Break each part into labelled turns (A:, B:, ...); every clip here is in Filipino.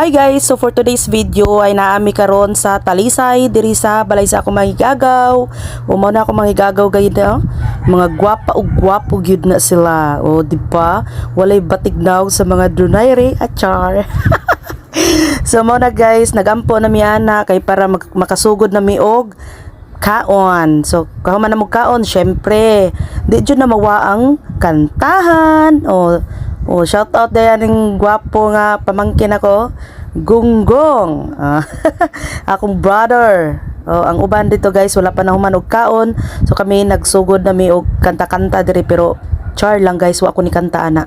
A: Hi guys, so for today's video ay naami karon sa Talisay diri sa balay sa ako mangigagaw. Umaw na ako mangigagaw gayud na. Mga gwapa ug gwapo gyud na sila. O di ba? Walay batig daw sa mga dunayre at char. So mo na guys, nagampo na mi ana kay para makasugod na mi og kaon. So kahuman na mo kaon, syempre di jud na mawaang kantahan. Shout out dayan ng gwapo nga pamangkin ako, Gunggong. Akong brother. Ang uban dito guys, wala pa na human og kaon. So kami nagsugod na mi og kanta-kanta diri pero char lang guys, wa ko ni kanta ana.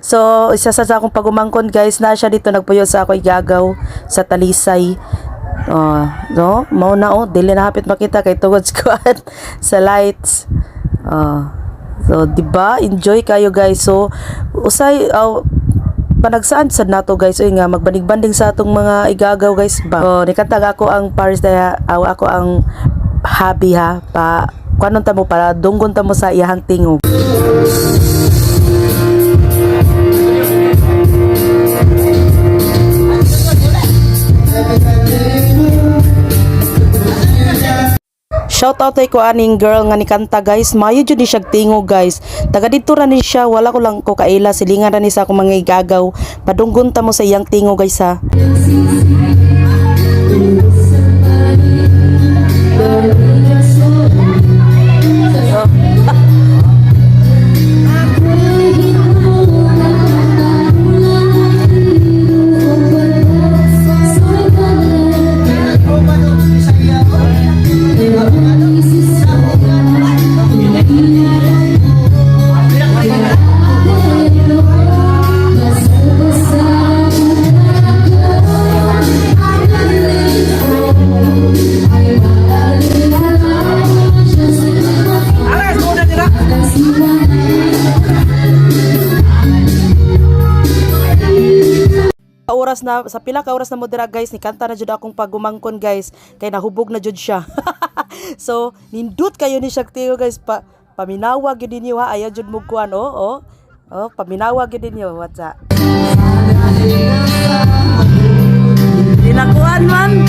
A: So isa sa akong pagumangkon guys, na siya dito nagpuyo sa ako igagaw sa Talisay. No, mao na dili na hapit makita kay tugod squad sa lights. So, diba? Enjoy kayo guys. So, usay, panagsaan sad nato guys. Nga, magbanig-banding sa atong mga igagaw guys ba. Nikantag ako ang Paris daya, ako ang hobby ha. Kuanon ta mo para dunggon ta mo sa iyahang tingog. Shout out ay ko aning girl nga ni kanta guys. Mayo jud ni siya tingog guys. Taga dito ra ni siya, wala ko lang ko kaila, silingan ra ni sa akong mga igagaw. Padunggon ta mo sa iyang tingog guys ha. Oras na sa pila ka oras na mo dira guys, ni kanta na jud akong pagumangkon guys kay nahubog na jud siya. So nindot kayo ni siya tiyo guys, paminawag gyud ninyo ha, ayaw jud mo kuan paminawag gyud ninyo what's up. Dinakuan man.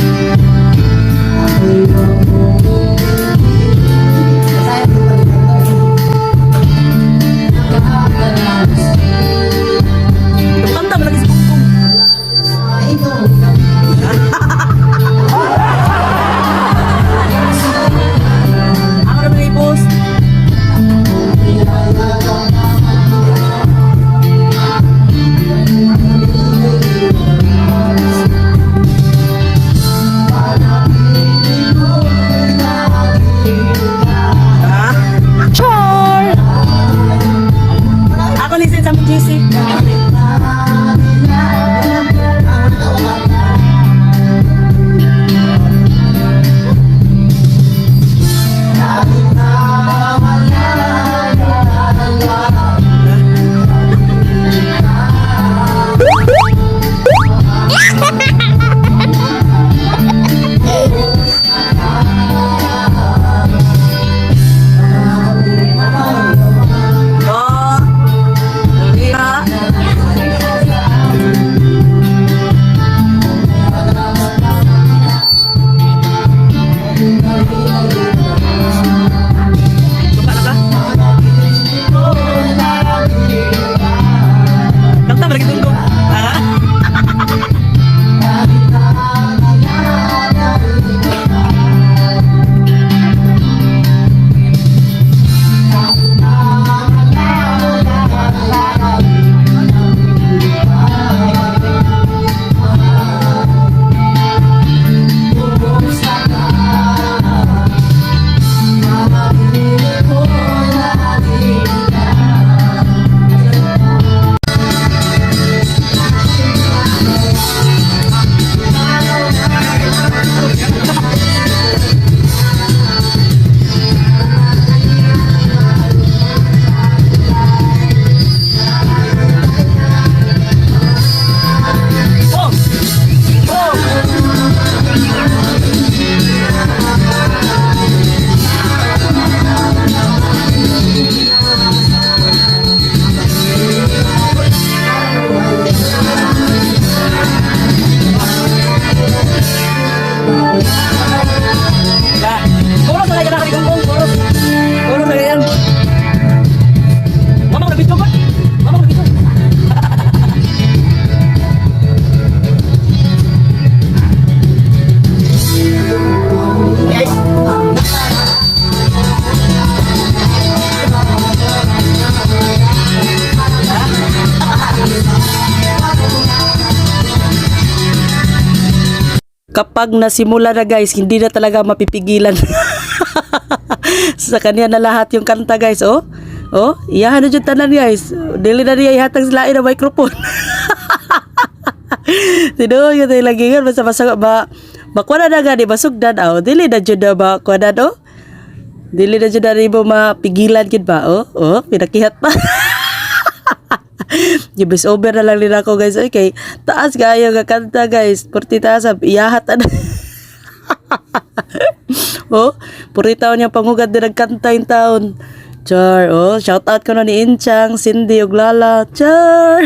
A: kapag nasimula na guys, hindi na talaga mapipigilan. Sa kanya na lahat yung kanta guys, oh. Oh, iyahan na dyan tanan guys. Dili na niya ihatag sila na microphone. Sino yun tayo lagi yun. Basta makuha na nga di basugdan. Oh, dili na dyan na makuha na no. Dili na dyan na rin mo mapigilan yun ba. Oh, oh, pinakihat pa. Jibis over na lang nila ako guys. Okay, taas kayo nga kanta guys. Purti taas, iyahat na. Oh, puri taon yung pangugad din nagkanta yung taon. Char, oh, shout out ko na ni Inchang, Cindy, ug Lala. Char.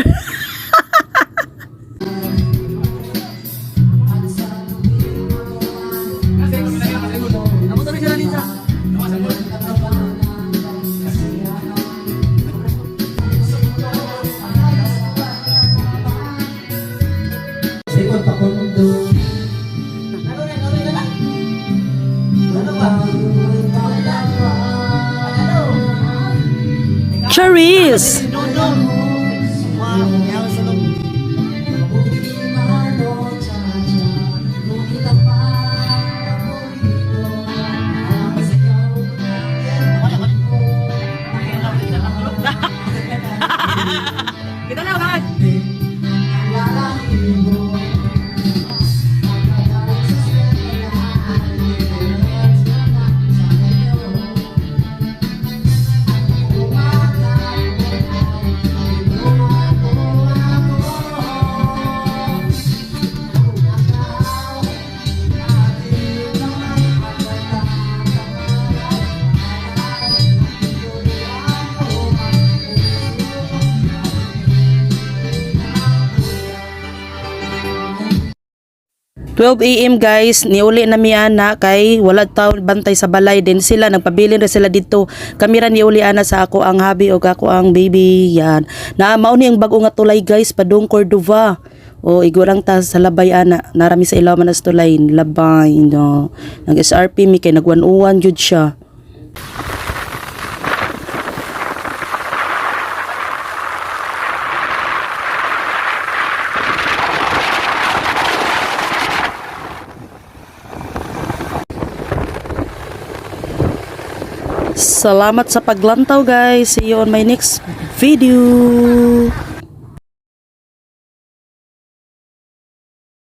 A: Cherries.
B: Kita na kan.
A: AM guys, niuli na mi ana kay wala taon bantay sa balay din sila nagpabilin ra sila dito. Kami ra niuli ana sa ako ang habi o ako ang baby yan. Na mao ni ang bag-o nga tulay guys padung Cordova. O igurang ta sa labay ana. Narami sa ilaw man as tulay labay no. Nag SRP mi kay nagwanuan jud siya. Salamat sa paglantaw guys. See you on my next video.